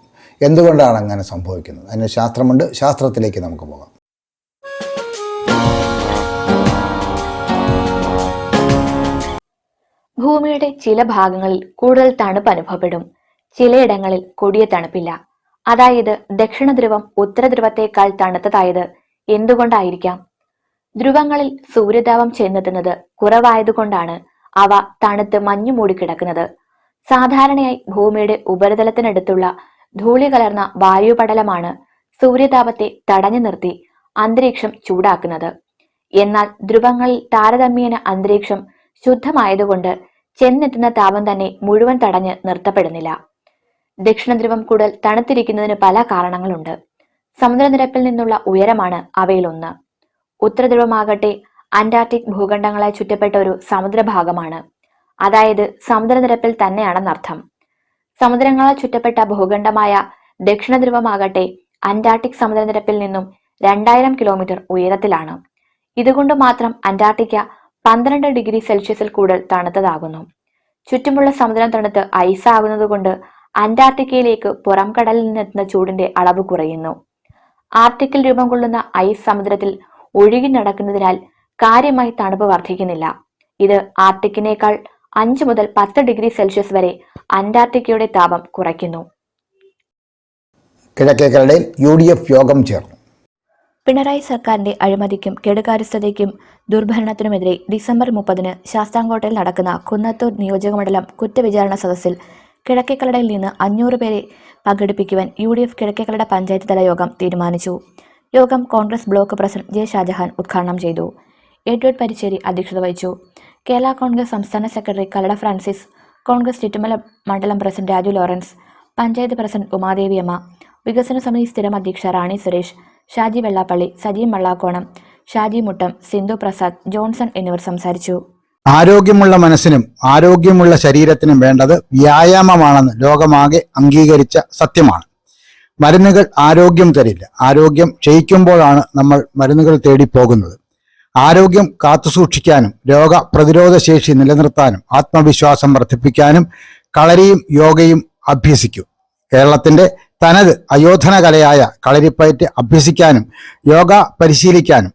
എന്തുകൊണ്ടാണ് അങ്ങനെ സംഭവിക്കുന്നത്? അതിന് ശാസ്ത്രമുണ്ട്. ശാസ്ത്രത്തിലേക്ക് നമുക്ക് പോകാം. ഭൂമിയുടെ ചില ഭാഗങ്ങളിൽ കൂടുതൽ തണുപ്പ് അനുഭവപ്പെടും. ചിലയിടങ്ങളിൽ കൊടിയ തണുപ്പില്ല. അതായത് ദക്ഷിണ ധ്രുവം ഉത്തര ധ്രുവത്തേക്കാൾ തണുത്തതായത് എന്തുകൊണ്ടായിരിക്കാം? ധ്രുവങ്ങളിൽ സൂര്യതാപം ചെന്നെത്തുന്നത് കുറവായതുകൊണ്ടാണ് അവ തണുത്ത് മഞ്ഞു മൂടിക്കിടക്കുന്നത്. സാധാരണയായി ഭൂമിയുടെ ഉപരിതലത്തിനടുത്തുള്ള ധൂളി കലർന്ന വായുപടലമാണ് സൂര്യതാപത്തെ തടഞ്ഞു നിർത്തി അന്തരീക്ഷം ചൂടാക്കുന്നത്. എന്നാൽ ധ്രുവങ്ങളിൽ താരതമ്യേന അന്തരീക്ഷം ശുദ്ധമായതുകൊണ്ട് ചെന്നെത്തുന്ന താപം തന്നെ മുഴുവൻ തടഞ്ഞ് നിർത്തപ്പെടുന്നില്ല. ദക്ഷിണ ധ്രുവം കൂടുതൽ തണുത്തിരിക്കുന്നതിന് പല കാരണങ്ങളുണ്ട്. സമുദ്രനിരപ്പിൽ നിന്നുള്ള ഉയരമാണ് അവയിലൊന്ന്. ഉത്തരധ്രുവമാകട്ടെ അന്റാർട്ടിക് ഭൂഖണ്ഡങ്ങളെ ചുറ്റപ്പെട്ട ഒരു സമുദ്രഭാഗമാണ്. അതായത് സമുദ്രനിരപ്പിൽ തന്നെയാണെന്നർത്ഥം. സമുദ്രങ്ങളാൽ ചുറ്റപ്പെട്ട ഭൂഖണ്ഡമായ ദക്ഷിണ ധ്രുവമാകട്ടെ അന്റാർട്ടിക് സമുദ്രനിരപ്പിൽ നിന്നും 2000 കിലോമീറ്റർ ഉയരത്തിലാണ്. ഇതുകൊണ്ട് മാത്രം അന്റാർട്ടിക്ക 12 ഡിഗ്രി സെൽഷ്യസിൽ കൂടുതൽ തണുത്തതാകുന്നു. ചുറ്റുമുള്ള സമുദ്രം തണുത്ത് ഐസാകുന്നതുകൊണ്ട് അന്റാർട്ടിക്കയിലേക്ക് പുറം കടലിൽ നിന്നെത്തുന്ന ചൂടിന്റെ അളവ് കുറയുന്നു. ആർട്ടിക്കിൽ രൂപം കൊള്ളുന്ന ഐസ് സമുദ്രത്തിൽ ഒഴുകി നടക്കുന്നതിനാൽ കാര്യമായി തണുപ്പ് വർദ്ധിക്കുന്നില്ല. ഇത് ആർട്ടിക്കിനേക്കാൾ 5 മുതൽ 10 ഡിഗ്രി സെൽഷ്യസ് വരെ അന്റാർട്ടിക്കയുടെ താപം കുറയ്ക്കുന്നു. കിഴക്കേക്കരയിൽ UDF യോഗം ചേർന്നു. പിണറായി സർക്കാരിന്റെ അഴിമതിക്കും കെടുകാര്യസ്ഥതയ്ക്കും ദുർഭരണത്തിനുമെതിരെ ഡിസംബർ 30 ശാസ്താംകോട്ടയിൽ നടക്കുന്ന കുന്നത്തൂർ നിയോജകമണ്ഡലം കുറ്റവിചാരണ സദസ്സിൽ കിഴക്കേക്കരയിൽ നിന്ന് 500 പേരെ പങ്കെടുപ്പിക്കുവാൻ UDF കിഴക്കേക്കര പഞ്ചായത്ത് തല യോഗം തീരുമാനിച്ചു. യോഗം Congress block president J Shajahan ഉദ്ഘാടനം ചെയ്തു. എഡ്വേർഡ് പരിച്ചേരി അധ്യക്ഷത വഹിച്ചു. കേരള കോൺഗ്രസ് സംസ്ഥാന secretary Kallada Francis, Congress Chuttumala മണ്ഡലം president Raju Lawrence, panchayat president Umadeviyamma, വികസന സമിതി സ്ഥിരം അധ്യക്ഷ റാണി സുരേഷ്, ഷാജി വെള്ളാപ്പള്ളി, സജീവ് മള്ളാക്കോണം, ഷാജി മുട്ടം, സിന്ധു പ്രസാദ്, ജോൺസൺ എന്നിവർ സംസാരിച്ചു. ആരോഗ്യമുള്ള മനസ്സിനും ആരോഗ്യമുള്ള ശരീരത്തിനും വേണ്ടത് വ്യായാമമാണെന്ന് ലോകമാകെ അംഗീകരിച്ച സത്യമാണ്. മരുന്നുകൾ ആരോഗ്യം തരില്ല. ആരോഗ്യം ക്ഷയിക്കുമ്പോഴാണ് നമ്മൾ മരുന്നുകൾ തേടി പോകുന്നത്. ആരോഗ്യം കാത്തുസൂക്ഷിക്കാനും രോഗപ്രതിരോധ ശേഷി നിലനിർത്താനും ആത്മവിശ്വാസം വർദ്ധിപ്പിക്കാനും കളരിയും യോഗയും അഭ്യസിക്കൂ. കേരളത്തിന്റെ തനത് അയോധന കലയായ കളരിപ്പയറ്റ് അഭ്യസിക്കാനും യോഗ പരിശീലിക്കാനും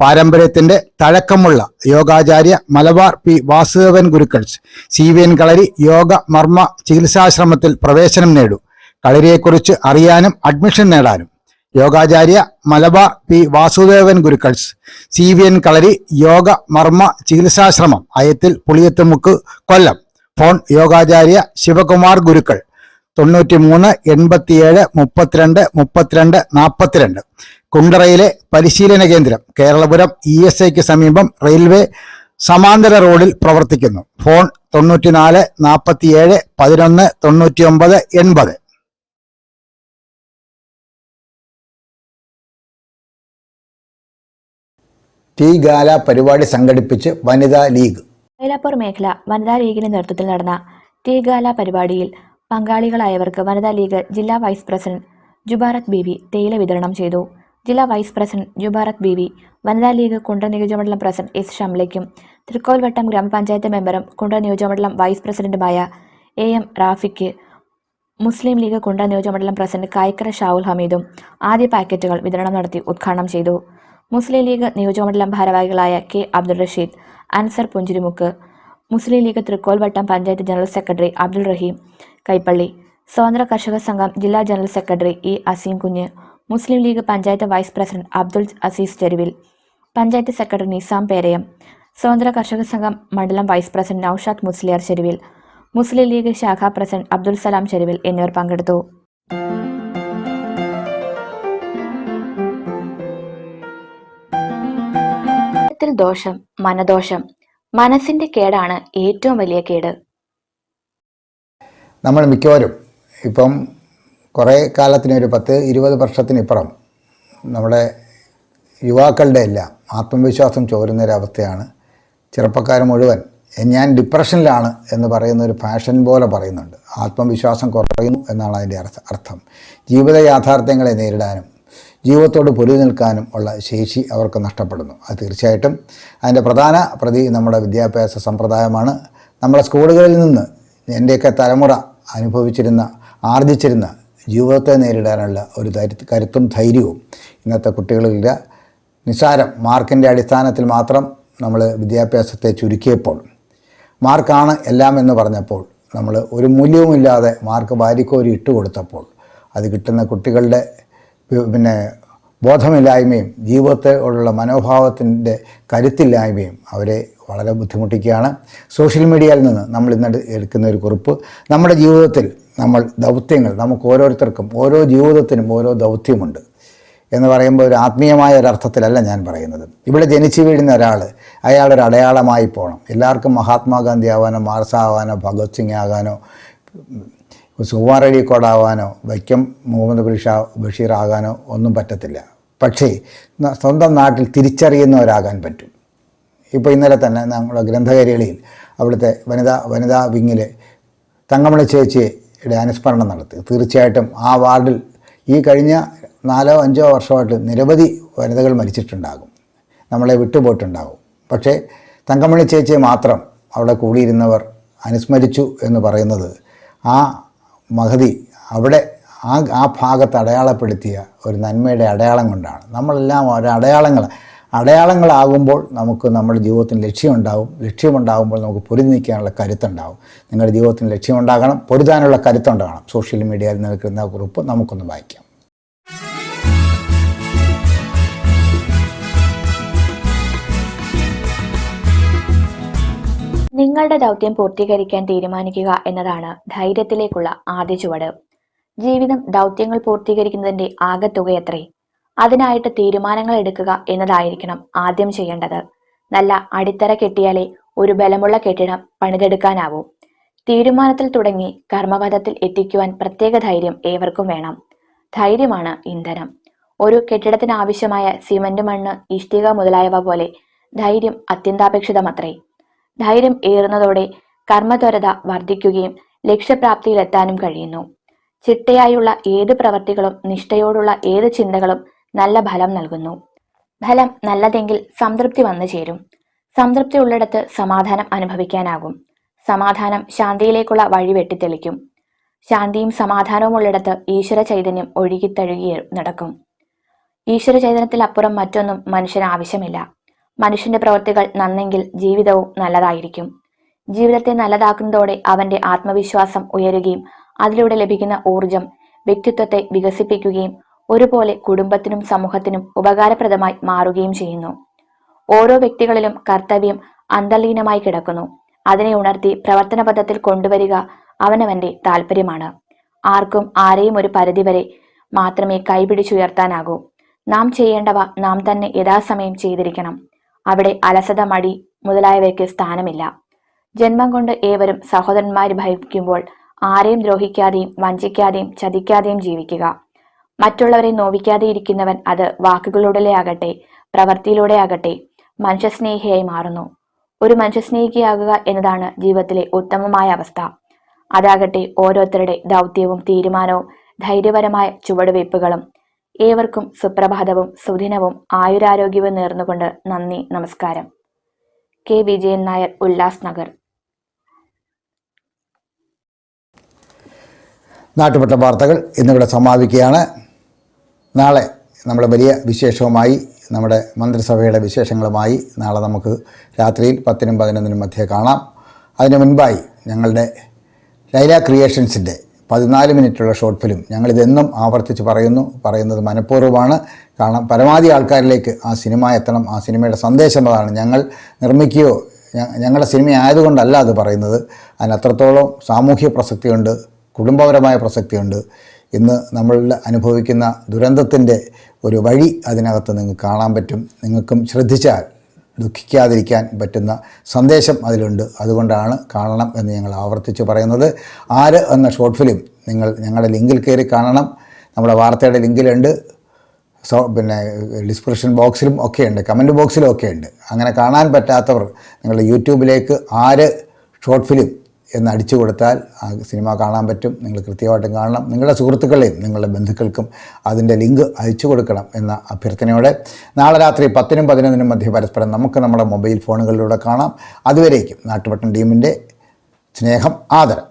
പാരമ്പര്യത്തിന്റെ തഴക്കമുള്ള യോഗാചാര്യ മലബാർ P. വാസുദേവൻ ഗുരുക്കൾസ് CVN കളരി യോഗ മർമ്മ ചികിത്സാശ്രമത്തിൽ പ്രവേശനം നേടൂ. കളരിയെക്കുറിച്ച് അറിയാനും അഡ്മിഷൻ നേടാനും യോഗാചാര്യ മലബാർ P. വാസുദേവൻ ഗുരുക്കൾസ് CVN കളരി യോഗ മർമ്മ ചികിത്സാശ്രമം, അയത്തിൽ പുളിയത്തുമുക്ക്, കൊല്ലം. ഫോൺ യോഗാചാര്യ ശിവകുമാർ ഗുരുക്കൾ 93 87 32 32 42. കുണ്ടറയിലെ പരിശീലന കേന്ദ്രം കേരളപുരം ESIക്ക് സമീപം റെയിൽവേ സമാന്തര റോഡിൽ പ്രവർത്തിക്കുന്നു. ഫോൺ 94 47 11 99 80. ടി ഗാല പരിപാടി സംഘടിപ്പിച്ച് വനിതാ ലീഗ്. മൈലാപ്പൂർ മേഖല വനിതാ ലീഗിന്റെ നേതൃത്വത്തിൽ നടന്ന ടി ഗാല പരിപാടിയിൽ പങ്കാളികളായവർക്ക് വനിതാ ലീഗ് ജില്ലാ വൈസ് പ്രസിഡന്റ് ജുബാറത്ത് ബീവി തേയില വിതരണം ചെയ്തു. ജില്ലാ വൈസ് പ്രസിഡന്റ് ജുബാറത്ത് ബീവി വനിതാ ലീഗ് കുണ്ടറ നിയോജകമണ്ഡലം പ്രസിഡന്റ് S. ഷംലയ്ക്കും തൃക്കോൽവട്ടം ഗ്രാമപഞ്ചായത്ത് മെമ്പറും കുണ്ടറ നിയോജകമണ്ഡലം വൈസ് പ്രസിഡന്റുമായ AM റാഫിക്ക്, മുസ്ലിം ലീഗ് കുണ്ടറ നിയോജകമണ്ഡലം പ്രസിഡന്റ് കായ്ക്കര ഷാവുൽ ഹമീദും ആദ്യ പാക്കറ്റുകൾ വിതരണം നടത്തി ഉദ്ഘാടനം ചെയ്തു. മുസ്ലിം ലീഗ് നിയോജകമണ്ഡലം ഭാരവാഹികളായ K. Abdul Rasheed, Ansar Punchirimukku, Muslim league Thrikkolvattom panchayat general secretary Abdul Raheem Kaippally, Swathanthra Karshaka Sangham ജില്ലാ general secretary E. Azeem Kunju, Muslim league panchayat vice president Abdul Azeez Cheruvil, panchayat secretary Nizam Perayam, Swathanthra Karshaka Sangham മണ്ഡലം vice president Noushad Musliyar Cheruvil, Muslim league ശാഖാ പ്രസിഡന്റ് അബ്ദുൽ സലാം ചെരുവിൽ എന്നിവർ പങ്കെടുത്തു. ത്തിൽ ദോഷം മനദോഷം. മനസ്സിന്റെ കേടാണ് ഏറ്റവും വലിയ കേട്. നമ്മൾ മിക്കവരും ഇപ്പം കുറേ കാലത്തിന് ഒരു 10-20 വർഷത്തിനിപ്പുറം നമ്മുടെ യുവാക്കളുടെ എല്ലാം ആത്മവിശ്വാസം ചോരുന്നൊരവസ്ഥയാണ്. ചെറുപ്പക്കാർ മുഴുവൻ ഞാൻ ഡിപ്രഷനിലാണ് എന്ന് പറയുന്ന ഒരു ഫാഷൻ പോലെ പറയുന്നുണ്ട്. ആത്മവിശ്വാസം കുറയുന്നു എന്നാണ് അതിൻ്റെ അർത്ഥം. ജീവിത യാഥാർത്ഥ്യങ്ങളെ നേരിടാനും ജീവിതത്തോട് പൊരുതി നിൽക്കാനും ഉള്ള ശേഷി അവർക്ക് നഷ്ടപ്പെടുന്നു. അത് തീർച്ചയായിട്ടും അതിൻ്റെ പ്രധാന പ്രതി നമ്മുടെ വിദ്യാഭ്യാസ സമ്പ്രദായമാണ്. നമ്മുടെ സ്കൂളുകളിൽ നിന്ന് എൻ്റെയൊക്കെ തലമുറ ആർജിച്ചിരുന്ന ജീവിതത്തെ നേരിടാനുള്ള ഒരു കരുത്തും ധൈര്യവും ഇന്നത്തെ കുട്ടികളില്ല. നിസ്സാരം മാർക്കിൻ്റെ അടിസ്ഥാനത്തിൽ മാത്രം നമ്മൾ വിദ്യാഭ്യാസത്തെ ചുരുക്കിയപ്പോൾ, മാർക്കാണ് എല്ലാം എന്ന് പറഞ്ഞപ്പോൾ, നമ്മൾ ഒരു മൂല്യവുമില്ലാതെ മാർക്ക് വാരിക്കോരി ഇട്ട് കൊടുത്തപ്പോൾ അത് കിട്ടുന്ന കുട്ടികളുടെ ബോധമില്ലായ്മയും ജീവിതത്തോടുള്ള മനോഭാവത്തിൻ്റെ കരുത്തില്ലായ്മയും അവരെ വളരെ ബുദ്ധിമുട്ടിക്കുകയാണ്. സോഷ്യൽ മീഡിയയിൽ നിന്ന് നമ്മൾ ഇന്ന് എടുക്കുന്ന ഒരു കുറിപ്പ്, നമ്മുടെ ജീവിതത്തിൽ നമുക്ക് ഓരോരുത്തർക്കും ഓരോ ജീവിതത്തിനും ഓരോ ദൗത്യമുണ്ട് എന്ന് പറയുമ്പോൾ ഒരു ആത്മീയമായ ഒരർത്ഥത്തിലല്ല ഞാൻ പറയുന്നത്. ഇവിടെ ജനിച്ചു വീഴുന്ന ഒരാൾ അയാളൊരു അടയാളമായി പോകണം. എല്ലാവർക്കും മഹാത്മാഗാന്ധി ആവാനോ മാർക്സ് ആവാനോ ഭഗത് സിംഗ് ആകാനോ സുകുമാർ അഴീക്കോട് ആവാനോ വൈക്കം മുഹമ്മദ് ബഷീർ ആകാനോ ഒന്നും പറ്റത്തില്ല. പക്ഷേ സ്വന്തം നാട്ടിൽ തിരിച്ചറിയുന്നവരാകാൻ പറ്റും. ഇപ്പോൾ ഇന്നലെ തന്നെ നമ്മുടെ ഗ്രന്ഥകാരികളിൽ അവിടുത്തെ വനിതാ വിങ്ങിൽ തങ്കമണി ചേച്ചിയുടെ അനുസ്മരണം നടത്തി. തീർച്ചയായിട്ടും ആ വാർഡിൽ ഈ കഴിഞ്ഞ 4-5 വർഷമായിട്ട് നിരവധി വനിതകൾ മരിച്ചിട്ടുണ്ടാകും, നമ്മളെ വിട്ടുപോയിട്ടുണ്ടാകും. പക്ഷേ തങ്കമണി ചേച്ചിയെ മാത്രം അവിടെ കൂടിയിരുന്നവർ അനുസ്മരിച്ചു എന്ന് പറയുന്നത് ആ മഹതി അവിടെ ആ ഭാഗത്ത് അടയാളപ്പെടുത്തിയ ഒരു നന്മയുടെ അടയാളം കൊണ്ടാണ്. നമ്മളെല്ലാം ഓരോ അടയാളങ്ങളാകുമ്പോൾ നമുക്ക് നമ്മുടെ ജീവിതത്തിന് ലക്ഷ്യമുണ്ടാകുമ്പോൾ നമുക്ക് പൊരുതി നിൽക്കാനുള്ള കരുത്തുണ്ടാവും. നിങ്ങളുടെ ജീവിതത്തിന് ലക്ഷ്യമുണ്ടാകണം, പൊരുതാനുള്ള കരുത്തുണ്ടാകണം. സോഷ്യൽ മീഡിയയിൽ നിൽക്കുന്ന കുറിപ്പ് നമുക്കൊന്ന് വായിക്കാം. നിങ്ങളുടെ ദൗത്യം പൂർത്തീകരിക്കാൻ തീരുമാനിക്കുക എന്നതാണ് ധൈര്യത്തിലേക്കുള്ള ആദ്യ ചുവട്. ജീവിതം ദൗത്യങ്ങൾ പൂർത്തീകരിക്കുന്നതിന്റെ ആകെത്തുകയത്രേ. അതിനായിട്ട് തീരുമാനങ്ങൾ എടുക്കുക എന്നതായിരിക്കണം ആദ്യം ചെയ്യേണ്ടത്. നല്ല അടിത്തറ കെട്ടിയാലേ ഒരു ബലമുള്ള കെട്ടിടം പണിതെടുക്കാനാവൂ. തീരുമാനത്തിൽ തുടങ്ങി കർമ്മപഥത്തിൽ എത്തിക്കുവാൻ പ്രത്യേക ധൈര്യം ഏവർക്കും വേണം. ധൈര്യമാണ് ഇന്ധനം. ഒരു കെട്ടിടത്തിനാവശ്യമായ സിമന്റ്, മണ്ണ്, ഇഷ്ടിക മുതലായവ പോലെ ധൈര്യം അത്യന്താപേക്ഷിതമത്രേ. ധൈര്യം ഏറുന്നതോടെ കർമ്മത്വരത വർദ്ധിക്കുകയും ലക്ഷ്യപ്രാപ്തിയിലെത്താനും കഴിയുന്നു. ചിട്ടയായുള്ള ഏത് പ്രവൃത്തികളും നിഷ്ഠയോടുള്ള ഏത് ചിന്തകളും നല്ല ഫലം നൽകുന്നു. ഫലം നല്ലതെങ്കിൽ സംതൃപ്തി വന്നു ചേരും. സംതൃപ്തി ഉള്ളിടത്ത് സമാധാനം അനുഭവിക്കാനാകും. സമാധാനം ശാന്തിയിലേക്കുള്ള വഴി വെട്ടിത്തെളിക്കും. ശാന്തിയും സമാധാനവും ഉള്ളിടത്ത് ഈശ്വര ചൈതന്യം ഒഴുകിത്തഴുകി നടക്കും. ഈശ്വര ചൈതന്യത്തിലപ്പുറം മറ്റൊന്നും മനുഷ്യന് ആവശ്യമില്ല. മനുഷ്യന്റെ പ്രവൃത്തികൾ നന്നെങ്കിൽ ജീവിതവും നല്ലതായിരിക്കും. ജീവിതത്തെ നല്ലതാക്കുന്നതോടെ അവന്റെ ആത്മവിശ്വാസം ഉയരുകയും അതിലൂടെ ലഭിക്കുന്ന ഊർജം വ്യക്തിത്വത്തെ വികസിപ്പിക്കുകയും ഒരുപോലെ കുടുംബത്തിനും സമൂഹത്തിനും ഉപകാരപ്രദമായി മാറുകയും ചെയ്യുന്നു. ഓരോ വ്യക്തികളിലും കർത്തവ്യം അന്തർലീനമായി കിടക്കുന്നു. അതിനെ ഉണർത്തി പ്രവർത്തന പദത്തിൽ കൊണ്ടുവരിക അവനവന്റെ താല്പര്യമാണ്. ആർക്കും ആരെയും ഒരു പരിധിവരെ മാത്രമേ കൈപിടിച്ചുയർത്താനാകൂ. നാം ചെയ്യേണ്ടവ നാം തന്നെ യഥാസമയം ചെയ്തിരിക്കണം. അവിടെ അലസത, മടി മുതലായവയ്ക്ക് സ്ഥാനമില്ല. ജന്മം കൊണ്ട് ഏവരും സഹോദരന്മാര് ഭവിക്കുമ്പോൾ ആരെയും ദ്രോഹിക്കാതെയും വഞ്ചിക്കാതെയും ചതിക്കാതെയും ജീവിക്കുക. മറ്റുള്ളവരെ നോവിക്കാതെ ഇരിക്കുന്നവൻ അത് വാക്കുകളിലൂടെ ആകട്ടെ പ്രവൃത്തിയിലൂടെ ആകട്ടെ മനുഷ്യസ്നേഹിയായി മാറുന്നു. ഒരു മനുഷ്യസ്നേഹിയാകുക എന്നതാണ് ജീവിതത്തിലെ ഉത്തമമായ അവസ്ഥ. അതാകട്ടെ ഓരോരുത്തരുടെ ദൗത്യവും തീരുമാനവും ധൈര്യപരമായ ചുവടുവയ്പ്പുകളും. ഏവർക്കും സുപ്രഭാതവും സുദിനവും ആയുരാരോഗ്യവും നേർന്നുകൊണ്ട് നന്ദി, നമസ്കാരം. കെ വിജയൻ നായർ, ഉല്ലാസ് നഗർ. നാട്ടുപെട്ട വാർത്തകൾ ഇന്നിവിടെ സമാപിക്കുകയാണ്. നാളെ നമ്മുടെ വലിയ വിശേഷവുമായി, നമ്മുടെ മന്ത്രിസഭയുടെ വിശേഷങ്ങളുമായി നാളെ നമുക്ക് രാത്രിയിൽ 10-നും 11-നും മധ്യേ കാണാം. അതിനു മുൻപായി ഞങ്ങളുടെ ലൈല ക്രിയേഷൻസിൻ്റെ 14 മിനിറ്റുള്ള ഷോർട്ട് ഫിലിം ഞങ്ങളിതെന്നും ആവർത്തിച്ച് പറയുന്നത് മനഃപൂർവ്വമാണ്. കാരണം പരമാവധി ആൾക്കാരിലേക്ക് ആ സിനിമ എത്തണം. ആ സിനിമയുടെ സന്ദേശം അതാണ്. ഞങ്ങൾ നിർമ്മിക്കുകയോ ഞങ്ങളുടെ സിനിമ ആയതുകൊണ്ടല്ല അത് പറയുന്നത്. അതിന് അത്രത്തോളം സാമൂഹ്യ പ്രസക്തിയുണ്ട്, കുടുംബപരമായ പ്രസക്തിയുണ്ട്. ഇന്ന് നമ്മൾ അനുഭവിക്കുന്ന ദുരന്തത്തിൻ്റെ ഒരു വഴി അതിനകത്ത് നിങ്ങൾക്ക് കാണാൻ പറ്റും. നിങ്ങൾക്കും ശ്രദ്ധിച്ചാൽ ദുഃഖിക്കാതിരിക്കാൻ പറ്റുന്ന സന്ദേശം അതിലുണ്ട്. അതുകൊണ്ടാണ് കാണണം എന്ന് ഞങ്ങൾ ആവർത്തിച്ച് പറയുന്നത്. ആര് എന്ന ഷോർട്ട് ഫിലിം നിങ്ങൾ ഞങ്ങളുടെ ലിങ്കിൽ കയറി കാണണം. നമ്മുടെ വാർത്തയുടെ ലിങ്കിലുണ്ട്, പിന്നെ ഡിസ്ക്രിപ്ഷൻ ബോക്സിലും ഒക്കെ ഉണ്ട്, കമൻറ്റ് ബോക്സിലും ഒക്കെ ഉണ്ട്. അങ്ങനെ കാണാൻ പറ്റാത്തവർ നിങ്ങളുടെ യൂട്യൂബിലേക്ക് ആര് ഷോർട്ട് ഫിലിം എന്ന് അടിച്ചു കൊടുത്താൽ ആ സിനിമ കാണാൻ പറ്റും. നിങ്ങൾ കൃത്യമായിട്ടും കാണണം. നിങ്ങളുടെ സുഹൃത്തുക്കളെയും നിങ്ങളുടെ ബന്ധുക്കൾക്കും അതിൻ്റെ ലിങ്ക് അയച്ചു കൊടുക്കണം എന്ന അഭ്യർത്ഥനയോടെ നാളെ രാത്രി 10-നും 11-നും മധ്യ പരസ്പരം നമുക്ക് നമ്മുടെ മൊബൈൽ ഫോണുകളിലൂടെ കാണാം. അതുവരേക്കും നാട്ടുപട്ടം ടീമിൻ്റെ സ്നേഹം, ആദരം.